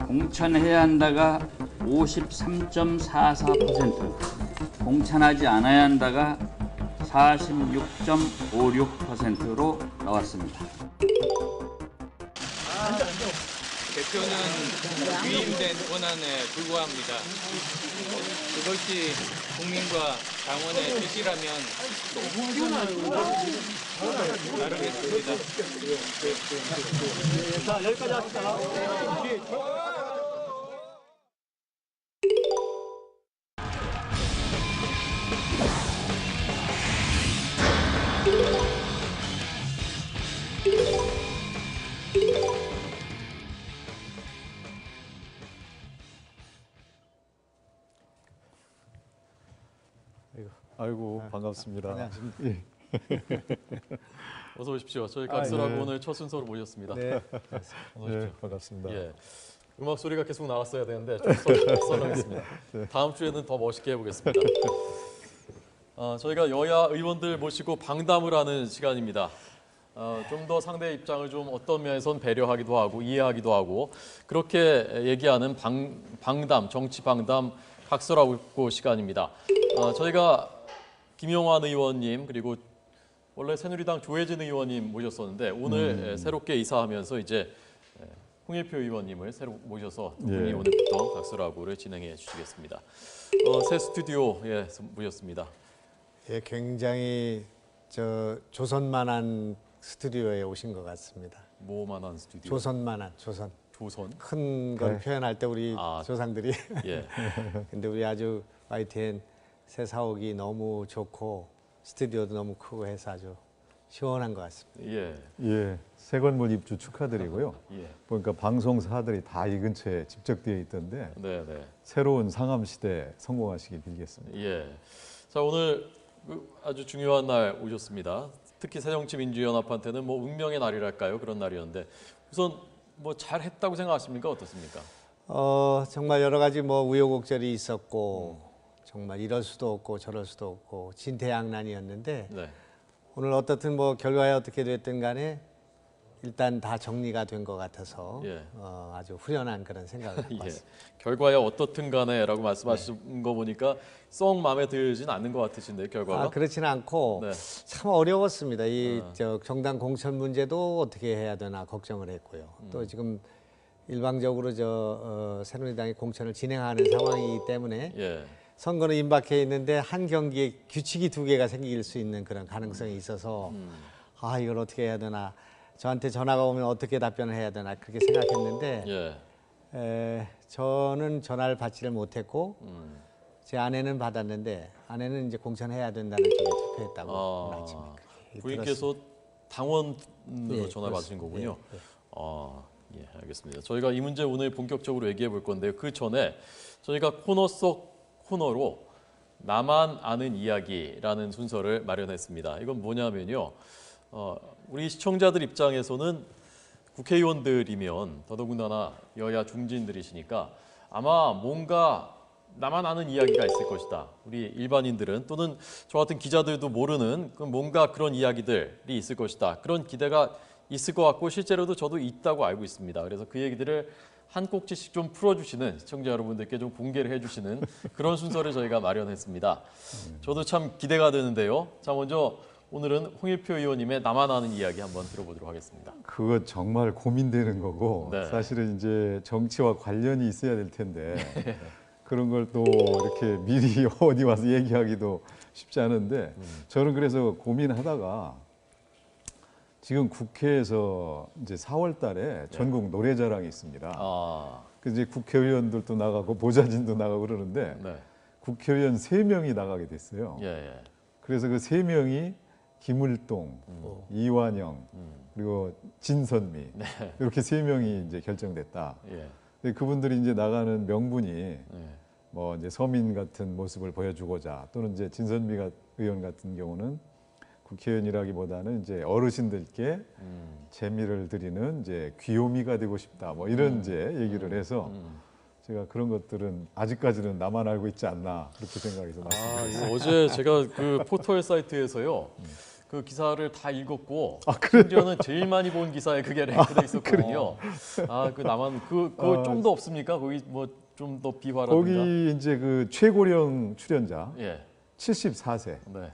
공천해야 한다가 53.44%, 공천하지 않아야 한다가 46.56%로 나왔습니다. 대표는 위임된 권한에 불과합니다. 그것이 국민과 당원의 뜻이라면 따르겠습니다. 자, 여기까지 합시다. 아이고 반갑습니다. 안녕하십니까. 예. 어서 오십시오. 저희 각설하고 오늘 첫 순서로 모셨습니다. 네. 어서 오십시오. 네, 반갑습니다. 예. 음악 소리가 계속 나왔어야 되는데 좀 썰렁했습니다. 다음 주에는 더 멋있게 해보겠습니다. 저희가 여야 의원들 모시고 방담을 하는 시간입니다. 좀 더 상대의 입장을 좀 어떤 면에선 배려하기도 하고 이해하기도 하고 그렇게 얘기하는 방담, 정치 방담 각설하고 시간입니다. 저희가 김용환 의원님 그리고 원래 새누리당 조혜진 의원님 모셨었는데 오늘 새롭게 이사하면서 이제 홍일표 의원님을 새로 모셔서 두 분이 오늘부터 각설하고를 진행해 주시겠습니다. 새 스튜디오에 모셨습니다. 예, 굉장히 조선만한 스튜디오에 오신 것 같습니다. 뭐만한 스튜디오? 조선만한 조선. 조선? 큰 걸 표현할 때 우리 조상들이. 예. 근데 우리 아주 YTN 새 사옥이 너무 좋고 스튜디오도 너무 크고 해서 아주 시원한 것 같습니다. 예. 예, 새 건물 입주 축하드리고요. 예. 보니까 방송사들이 다 이 근처에 집적되어 있던데 네, 네. 새로운 상암 시대 성공하시길 빌겠습니다. 예. 자, 오늘 아주 중요한 날 오셨습니다. 특히 새정치민주연합한테는 뭐 운명의 날이랄까요? 그런 날이었는데 우선 뭐 잘했다고 생각하십니까? 어떻습니까? 정말 여러 가지 뭐 우여곡절이 있었고 정말 이럴 수도 없고 저럴 수도 없고 진퇴양난이었는데 네. 오늘 어떻든 뭐 결과에 어떻게 됐든 간에 일단 다 정리가 된 것 같아서 예. 아주 후련한 그런 생각을 갖고 예. 왔습니다. 결과야 어떻든 간에라고 말씀하신 거 보니까 썩 마음에 들진 않는 것 같으신데 결과가. 그렇지는 않고 네. 참 어려웠습니다. 이 정당 공천 문제도 어떻게 해야 되나 걱정을 했고요. 또 지금 일방적으로 새누리당이 공천을 진행하는 상황이기 때문에 예. 선거는 임박해 있는데 한 경기에 규칙이 두 개가 생길 수 있는 그런 가능성이 있어서 이걸 어떻게 해야 되나 저한테 전화가 오면 어떻게 답변을 해야 되나 그렇게 생각했는데 예. 저는 전화를 받지를 못했고 제 아내는 받았는데 아내는 이제 공천해야 된다는 쪽에 투표했다고 오늘 아침에 그렇게 부인께서 당원으로 예, 전화 받으신 거군요. 예, 예. 예, 알겠습니다. 저희가 이 문제 오늘 본격적으로 얘기해 볼 건데요. 그 전에 저희가 코너 속 코너로 나만 아는 이야기라는 순서를 마련했습니다. 이건 뭐냐면요. 우리 시청자들 입장에서는 국회의원들이면 더더군다나 여야 중진들이시니까 아마 뭔가 나만 아는 이야기가 있을 것이다. 우리 일반인들은 또는 저 같은 기자들도 모르는 뭔가 그런 이야기들이 있을 것이다. 그런 기대가 있을 것 같고 실제로도 저도 있다고 알고 있습니다. 그래서 그 얘기들을 한 꼭지씩 좀 풀어주시는 시청자 여러분들께 좀 공개를 해주시는 그런 순서를 저희가 마련했습니다. 저도 참 기대가 되는데요. 자, 먼저 오늘은 홍일표 의원님의 나만 아는 이야기 한번 들어보도록 하겠습니다. 그거 정말 고민되는 거고 네. 사실은 이제 정치와 관련이 있어야 될 텐데 그런 걸 또 이렇게 미리 어디 와서 얘기하기도 쉽지 않은데 저는 그래서 고민하다가 지금 국회에서 이제 4월 달에 전국 노래자랑이 있습니다. 그 이제 국회의원들도 나가고 보좌진도 나가고 그러는데 네. 국회의원 3명이 나가게 됐어요. 예. 그래서 그 3명이 김을동, 이완영, 그리고 진선미 이렇게 3명이 이제 결정됐다. 예. 근데 그분들이 이제 나가는 명분이 뭐 이제 서민 같은 모습을 보여주고자 또는 이제 진선미 의원 같은 경우는 국회의원이라기보다는 이제 어르신들께 재미를 드리는 이제 귀요미가 되고 싶다. 뭐 이런 이제 얘기를 해서 제가 그런 것들은 아직까지는 나만 알고 있지 않나 그렇게 생각해서 말씀드렸습니다. 어제 제가 그 포털 사이트에서요. 그 기사를 다 읽었고 심지어는 제일 많이 본 기사에 그게 랭크돼 있었거든요. 그 남한 그거 좀 더 없습니까? 거기 뭐 좀 더 비화라든가. 거기 이제 그 최고령 출연자 예. 74세 네.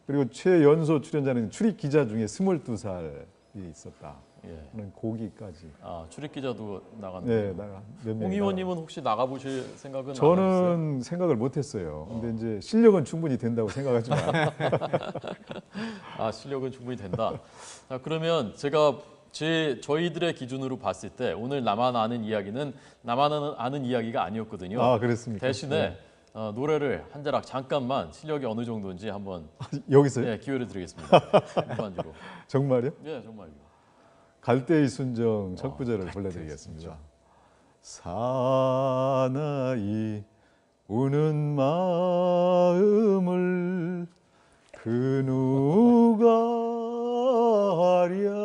그리고 최연소 출연자는 출입 기자 중에 22살이 있었다. 예. 는 고기까지. 출입 기자도 나가는. 네, 몇 명. 홍 의원님은 혹시 나가 보실 생각은 안 하셨어요? 저는 생각을 못했어요. 근데 이제 실력은 충분히 된다고 생각하지만 실력은 충분히 된다. 자, 그러면 제가 저희들의 기준으로 봤을 때 오늘 나만 아는 이야기는 나만 아는 이야기가 아니었거든요. 그랬습니까? 대신에 노래를 한 자락 잠깐만 실력이 어느 정도인지 한번 여기서요? 기회를 드리겠습니다. 무반주로. 정말요? 예, 정말요. 갈대의 순정 첫 구절을 불러드리겠습니다. 사나이 우는 마음을 그 누가 알랴.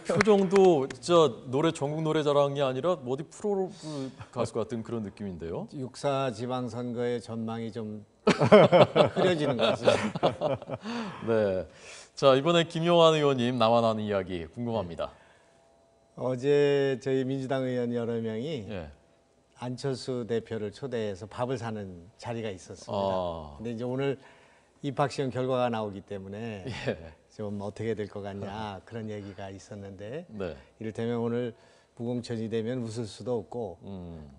표정도 진짜 노래 전국 노래자랑이 아니라 어디 프로 가수 같은 그런 느낌인데요. 육사 지방선거의 전망이 좀 흐려지는 것 같습니다. 네. 자, 이번에 김용환 의원님 나만 아는 이야기 궁금합니다. 어제 저희 민주당 의원 여러 명이 예. 안철수 대표를 초대해서 밥을 사는 자리가 있었습니다. 근데 이제 오늘 입학 시험 결과가 나오기 때문에 좀 어떻게 될 것 같냐 그런 얘기가 있었는데 네. 이를테면 오늘 무공천이 되면 웃을 수도 없고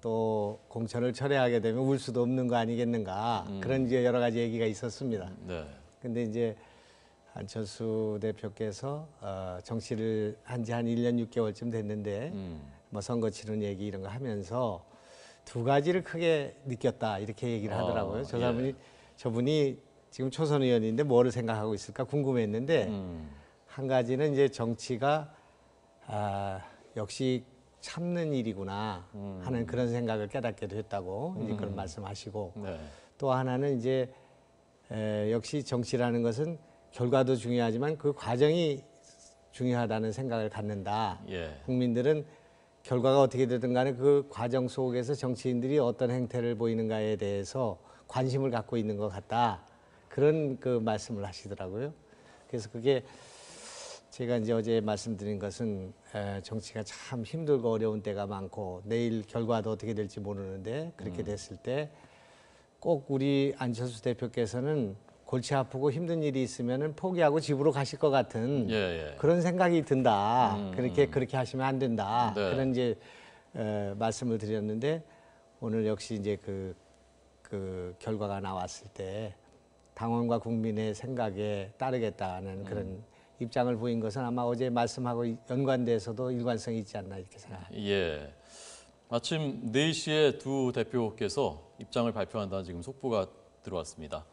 또 공천을 철회하게 되면 울 수도 없는 거 아니겠는가 그런 이제 여러 가지 얘기가 있었습니다. 네. 근데 이제 안철수 대표께서 정치를 한 지 한 1년 6개월쯤 됐는데 뭐 선거 치른 얘기 이런 거 하면서 두 가지를 크게 느꼈다 이렇게 얘기를 하더라고요. 저분이 지금 초선 의원인데 뭐를 생각하고 있을까 궁금했는데 한 가지는 이제 정치가 역시 참는 일이구나 하는 그런 생각을 깨닫게 됐다고 이제 그런 말씀하시고 네. 또 하나는 이제 역시 정치라는 것은 결과도 중요하지만 그 과정이 중요하다는 생각을 갖는다. 예. 국민들은 결과가 어떻게 되든 간에 그 과정 속에서 정치인들이 어떤 행태를 보이는가에 대해서 관심을 갖고 있는 것 같다. 그런 그 말씀을 하시더라고요. 그래서 그게 제가 이제 어제 말씀드린 것은 정치가 참 힘들고 어려운 때가 많고 내일 결과도 어떻게 될지 모르는데 그렇게 됐을 때 꼭 우리 안철수 대표께서는 골치 아프고 힘든 일이 있으면은 포기하고 집으로 가실 것 같은 그런 생각이 든다. 그렇게 하시면 안 된다. 네. 그런 이제 말씀을 드렸는데 오늘 역시 이제 그 결과가 나왔을 때 당원과 국민의 생각에 따르겠다는 그런 입장을 보인 것은 아마 어제 말씀하고 연관돼서도 일관성이 있지 않나 이렇게 생각합니다. 예. 마침 4시에 두 대표께서 입장을 발표한다는 지금 속보가 들어왔습니다.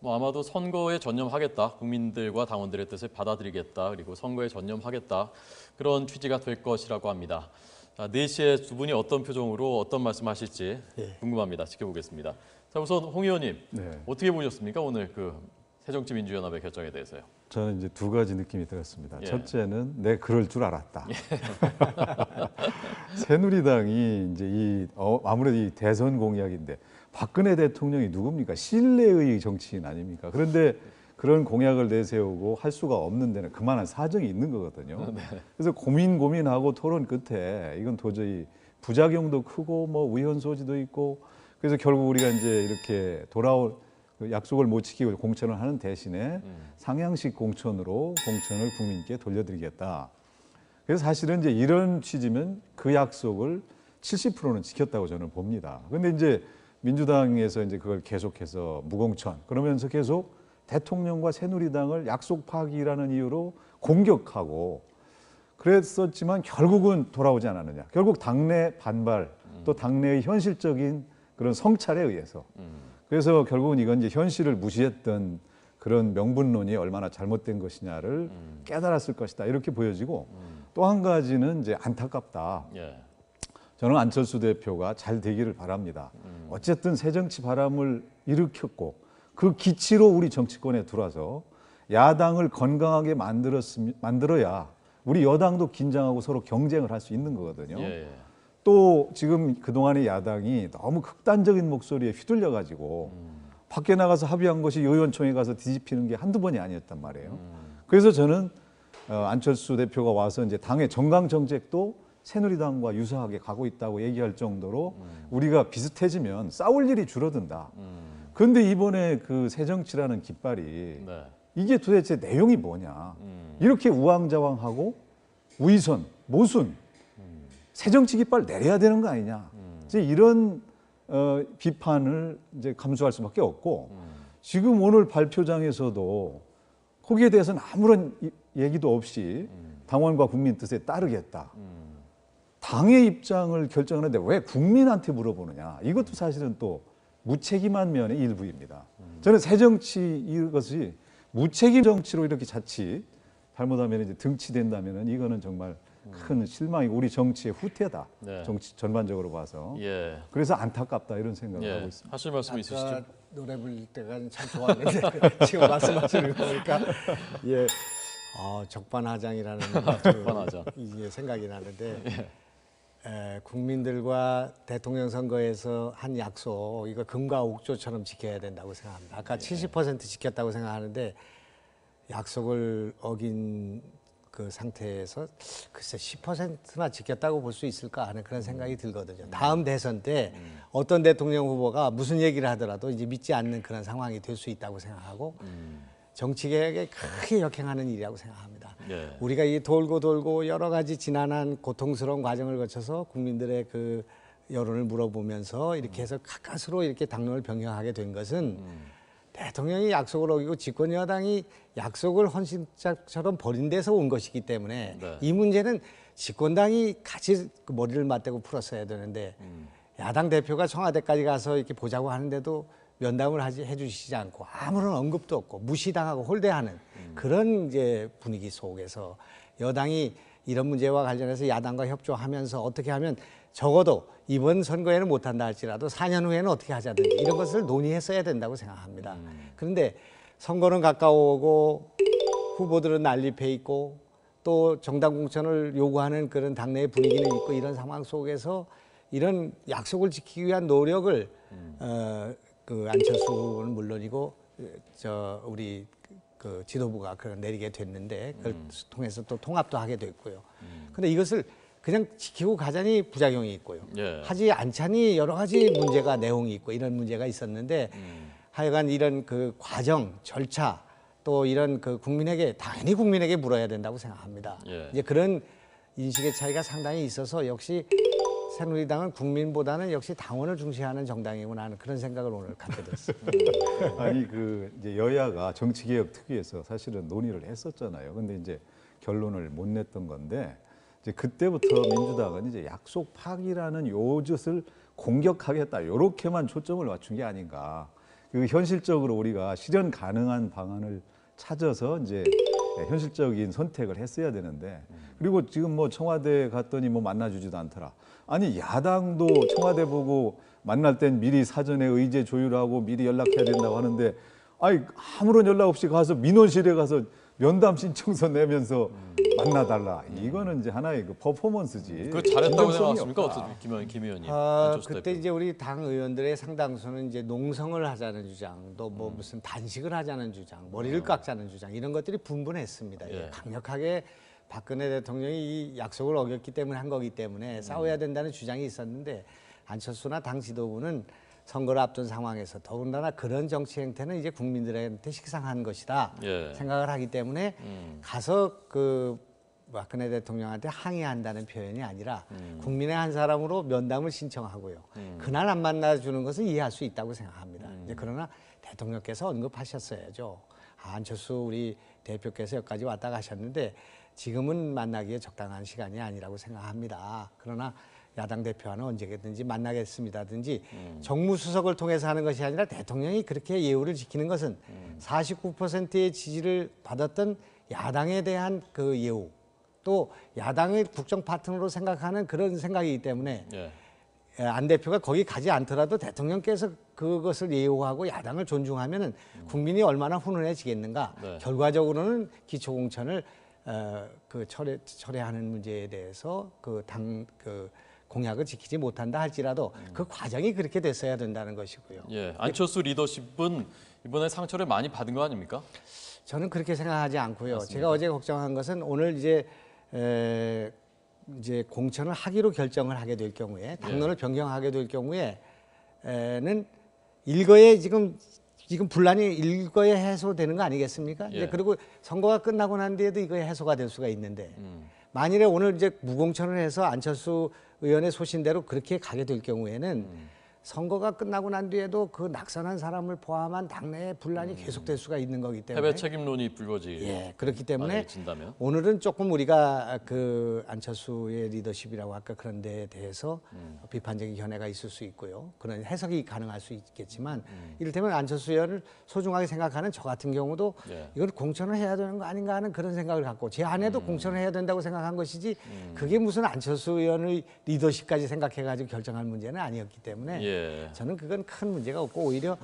아마도 선거에 전념하겠다, 국민들과 당원들의 뜻을 받아들이겠다, 그리고 선거에 전념하겠다 그런 취지가 될 것이라고 합니다. 4시에 두 분이 어떤 표정으로 어떤 말씀하실지 궁금합니다. 지켜보겠습니다. 자, 우선 홍 의원님 어떻게 보셨습니까? 오늘 그 새정치민주연합의 결정에 대해서요. 저는 이제 두 가지 느낌이 들었습니다. 첫째는 내 그럴 줄 알았다. 새누리당이 이제 아무래도 이 대선 공약인데 박근혜 대통령이 누굽니까? 신뢰의 정치인 아닙니까? 그런데 그런 공약을 내세우고 할 수가 없는 데는 그만한 사정이 있는 거거든요. 그래서 고민하고 토론 끝에 이건 도저히 부작용도 크고 뭐 위헌 소지도 있고 그래서 결국 우리가 이제 이렇게 돌아올 약속을 못 지키고 공천을 하는 대신에 상향식 공천으로 공천을 국민께 돌려드리겠다. 그래서 사실은 이제 이런 취지면 그 약속을 70%는 지켰다고 저는 봅니다. 그런데 이제 민주당에서 이제 그걸 계속해서 무공천 그러면서 계속 대통령과 새누리당을 약속 파기라는 이유로 공격하고 그랬었지만 결국은 돌아오지 않았느냐. 결국 당내 반발 또 당내의 현실적인 그런 성찰에 의해서 그래서 결국은 이건 이제 현실을 무시했던 그런 명분론이 얼마나 잘못된 것이냐를 깨달았을 것이다 이렇게 보여지고 또 한 가지는 이제 안타깝다. 저는 안철수 대표가 잘 되기를 바랍니다. 어쨌든 새정치 바람을 일으켰고 그 기치로 우리 정치권에 들어와서 야당을 건강하게 만들어야 우리 여당도 긴장하고 서로 경쟁을 할 수 있는 거거든요. 또 지금 그동안의 야당이 너무 극단적인 목소리에 휘둘려 가지고 밖에 나가서 합의한 것이 의원총회 가서 뒤집히는 게 한두 번이 아니었단 말이에요. 그래서 저는 안철수 대표가 와서 이제 당의 정강 정책도 새누리당과 유사하게 가고 있다고 얘기할 정도로 우리가 비슷해지면 싸울 일이 줄어든다. 그런데 이번에 그 새정치라는 깃발이 네. 이게 도대체 내용이 뭐냐. 이렇게 우왕좌왕하고 우이선, 모순, 새정치 깃발 내려야 되는 거 아니냐. 이제 이런 비판을 이제 감수할 수밖에 없고 지금 오늘 발표장에서도 거기에 대해서는 아무런 얘기도 없이 당원과 국민 뜻에 따르겠다. 당의 입장을 결정하는데 왜 국민한테 물어보느냐. 이것도 사실은 또 무책임한 면의 일부입니다. 저는 새정치 이것이 무책임 정치로 이렇게 자칫 잘못하면 이제 등치된다면 이거는 정말 큰 실망이 우리 정치의 후퇴다. 네. 정치 전반적으로 봐서. 예. 그래서 안타깝다 이런 생각을 예. 하고 있습니다. 하실 말씀 있으시죠? 아까 노래 부를 때가 참 좋았는데 지금 말씀하시는 거 보니까 예, 적반하장이라는 적반하장. 이게 생각이 나는데 국민들과 대통령 선거에서 한 약속 이거 금과 옥조처럼 지켜야 된다고 생각합니다. 아까 70% 지켰다고 생각하는데 약속을 어긴 그 상태에서 글쎄 10%나 지켰다고 볼 수 있을까 하는 그런 생각이 들거든요. 다음 대선 때 어떤 대통령 후보가 무슨 얘기를 하더라도 이제 믿지 않는 그런 상황이 될 수 있다고 생각하고 정치개혁에 크게 역행하는 일이라고 생각합니다. 예. 우리가 이 돌고 돌고 여러 가지 지난한 고통스러운 과정을 거쳐서 국민들의 그 여론을 물어보면서 이렇게 해서 가까스로 이렇게 당론을 변경하게 된 것은 대통령이 약속을 어기고 집권 여당이 약속을 헌신짝처럼 버린 데서 온 것이기 때문에 네. 이 문제는 집권당이 같이 그 머리를 맞대고 풀었어야 되는데 야당 대표가 청와대까지 가서 이렇게 보자고 하는데도 면담을 해주시지 않고 아무런 언급도 없고 무시당하고 홀대하는 그런 이제 분위기 속에서 여당이 이런 문제와 관련해서 야당과 협조하면서 어떻게 하면 적어도 이번 선거에는 못한다 할지라도 4년 후에는 어떻게 하자든지 이런 것을 논의했어야 된다고 생각합니다. 그런데 선거는 가까워오고 후보들은 난립해 있고 또 정당 공천을 요구하는 그런 당내의 분위기는 있고 이런 상황 속에서 이런 약속을 지키기 위한 노력을 그 안철수 후보는 물론이고 우리 그 지도부가 그걸 내리게 됐는데 그걸 통해서 또 통합도 하게 됐고요. 근데 이것을 그냥 지키고 가자니 부작용이 있고요. 예. 하지 않자니 여러 가지 문제가 내용이 있고 이런 문제가 있었는데 하여간 이런 그 과정, 절차 또 이런 그 당연히 국민에게 물어야 된다고 생각합니다. 예. 이제 그런 인식의 차이가 상당히 있어서 역시 새누리당은 국민보다는 역시 당원을 중시하는 정당이구나 하는 그런 생각을 오늘 갖게 됐습니다. 아니 그 이제 여야가 정치개혁 특위에서 사실은 논의를 했었잖아요. 근데 이제 결론을 못 냈던 건데 이제 그때부터 민주당은 이제 약속 파기라는 요짓을 공격하겠다 이렇게만 초점을 맞춘 게 아닌가. 그 현실적으로 우리가 실현 가능한 방안을 찾아서 이제 현실적인 선택을 했어야 되는데 그리고 지금 뭐 청와대 갔더니 뭐 만나주지도 않더라. 아니 야당도 청와대 보고 만날 땐 미리 사전에 의제 조율하고 미리 연락해야 된다고 하는데 아니 아무런 연락 없이 가서 민원실에 가서 면담 신청서 내면서 만나달라. 이거는 이제 하나의 그 퍼포먼스지. 그 잘했다고 진정성이 생각하십니까? 없다. 어떻게 김 의원님? 그때 대표. 이제 우리 당 의원들의 상당수는 이제 농성을 하자는 주장, 또 뭐 무슨 단식을 하자는 주장, 머리를 깎자는 주장 이런 것들이 분분했습니다. 예. 강력하게 박근혜 대통령이 이 약속을 어겼기 때문에 한 거기 때문에 싸워야 된다는 주장이 있었는데 안철수나 당 지도부는 선거를 앞둔 상황에서 더군다나 그런 정치 행태는 이제 국민들한테 식상한 것이다 예. 생각을 하기 때문에 가서 그 박근혜 대통령한테 항의한다는 표현이 아니라 국민의 한 사람으로 면담을 신청하고요. 그날 안 만나주는 것은 이해할 수 있다고 생각합니다. 이제 그러나 대통령께서 언급하셨어야죠. 안철수 우리 대표께서 여기까지 왔다 가셨는데 지금은 만나기에 적당한 시간이 아니라고 생각합니다. 그러나 야당 대표와는 언제든지 만나겠습니다든지 정무수석을 통해서 하는 것이 아니라 대통령이 그렇게 예우를 지키는 것은 49%의 지지를 받았던 야당에 대한 그 예우 또 야당의 국정 파트너로 생각하는 그런 생각이기 때문에 예. 안 대표가 거기 가지 않더라도 대통령께서 그것을 예우하고 야당을 존중하면은 국민이 얼마나 훈훈해지겠는가. 네. 결과적으로는 기초공천을 철회하는 문제에 대해서 공약을 지키지 못한다 할지라도 그 과정이 그렇게 됐어야 된다는 것이고요. 예, 안철수 리더십은 이번에 상처를 많이 받은 거 아닙니까? 저는 그렇게 생각하지 않고요. 맞습니다. 제가 어제 걱정한 것은 오늘 이제 공천을 하기로 결정을 하게 될 경우에 당론을 변경하게 될 경우에는 일거에 지금 분란이 일거에 해소되는 거 아니겠습니까? 예. 이제 그리고 선거가 끝나고 난 뒤에도 이거 해소가 될 수가 있는데 만일에 오늘 이제 무공천을 해서 안철수 의원의 소신대로 그렇게 가게 될 경우에는 선거가 끝나고 난 뒤에도 그 낙선한 사람을 포함한 당내의 분란이 계속될 수가 있는 거기 때문에 패배 책임론이 불거지. 예, 그렇기 때문에 진다면. 오늘은 조금 우리가 그 안철수의 리더십이라고 할까 그런 데에 대해서 비판적인 견해가 있을 수 있고요. 그런 해석이 가능할 수 있겠지만 이를테면 안철수 의원을 소중하게 생각하는 저 같은 경우도 예. 이건 공천을 해야 되는 거 아닌가 하는 그런 생각을 갖고 제 아내도 공천을 해야 된다고 생각한 것이지 그게 무슨 안철수 의원의 리더십까지 생각해가지고 결정할 문제는 아니었기 때문에 예. 저는 그건 큰 문제가 없고 오히려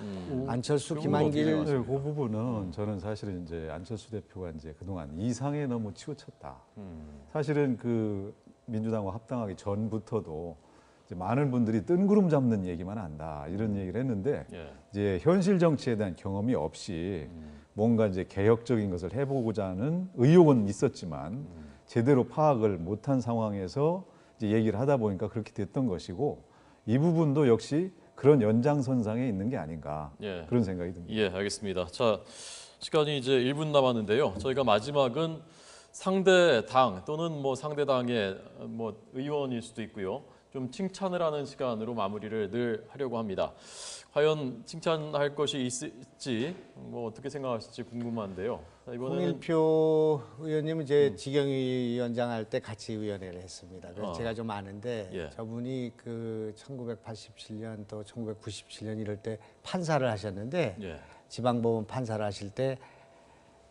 안철수, 그런 건 김한길 어떻게 네, 그 부분은 저는 사실은 이제 안철수 대표가 이제 그동안 이상에 너무 치우쳤다. 사실은 그 민주당과 합당하기 전부터도 이제 많은 분들이 뜬구름 잡는 얘기만 한다 이런 얘기를 했는데 예. 이제 현실 정치에 대한 경험이 없이 뭔가 이제 개혁적인 것을 해보고자 하는 의욕은 있었지만 제대로 파악을 못한 상황에서 이제 얘기를 하다 보니까 그렇게 됐던 것이고. 이 부분도 역시 그런 연장선상에 있는 게 아닌가 예. 그런 생각이 듭니다. 예, 알겠습니다. 자, 시간이 이제 1분 남았는데요. 저희가 마지막은 상대 당 또는 뭐 상대 당의 뭐 의원일 수도 있고요. 좀 칭찬을 하는 시간으로 마무리를 늘 하려고 합니다. 과연 칭찬할 것이 있을지 뭐 어떻게 생각하실지 궁금한데요. 자, 이번에는 홍일표 의원님은 이제 지경위원장 할 때 같이 위원회를 했습니다. 그래서 제가 좀 아는데 예. 저분이 그 1987년 또 1997년 이럴 때 판사를 하셨는데 예. 지방법원 판사를 하실 때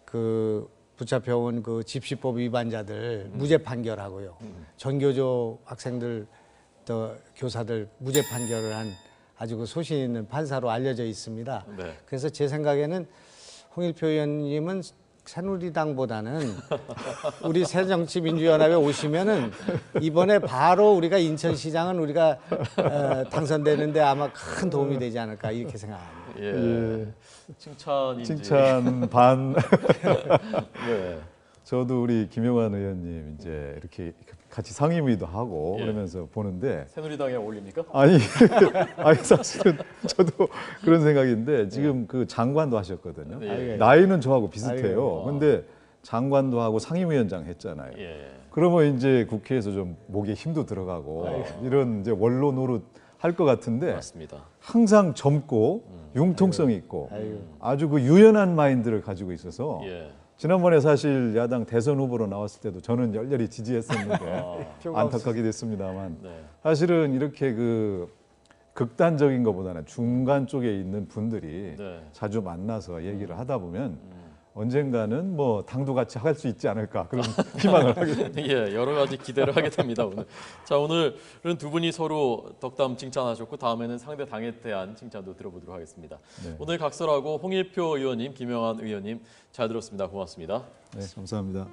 그 붙잡혀온 그 집시법 위반자들 무죄 판결하고요. 전교조 학생들 또 교사들 무죄 판결을 한 아주 그 소신 있는 판사로 알려져 있습니다. 네. 그래서 제 생각에는 홍일표 의원님은 새누리당보다는 우리 새정치민주연합에 오시면은 이번에 바로 우리가 인천시장은 우리가 당선되는데 아마 큰 도움이 되지 않을까 이렇게 생각합니다. 예. 칭찬인지. 칭찬 반. 네. 저도 우리 김용환 의원님 이제 이렇게 같이 상임위도 하고 예. 그러면서 보는데 새누리당에 어울립니까? 아니 사실은 저도 그런 생각인데 지금 그 장관도 하셨거든요. 예. 나이는 저하고 비슷해요. 아이고. 근데 장관도 하고 상임위원장 했잖아요. 예. 그러면 이제 국회에서 좀 목에 힘도 들어가고 이런 이제 원로 노릇 할 것 같은데 맞습니다. 항상 젊고 융통성 있고 아주 그 유연한 마인드를 가지고 있어서 예. 지난번에 사실 야당 대선 후보로 나왔을 때도 저는 열렬히 지지했었는데 안타깝게 됐습니다만 네. 사실은 이렇게 그 극단적인 것보다는 중간 쪽에 있는 분들이 네. 자주 만나서 얘기를 하다 보면 언젠가는 뭐 당도 같이 할 수 있지 않을까 그런 희망을 하게 됩니다. 예, 여러 가지 기대를 하게 됩니다 오늘. 자, 오늘은 두 분이 서로 덕담 칭찬하셨고 다음에는 상대 당에 대한 칭찬도 들어보도록 하겠습니다. 네. 오늘 각설하고 홍일표 의원님, 김영환 의원님 잘 들었습니다. 고맙습니다. 네, 감사합니다.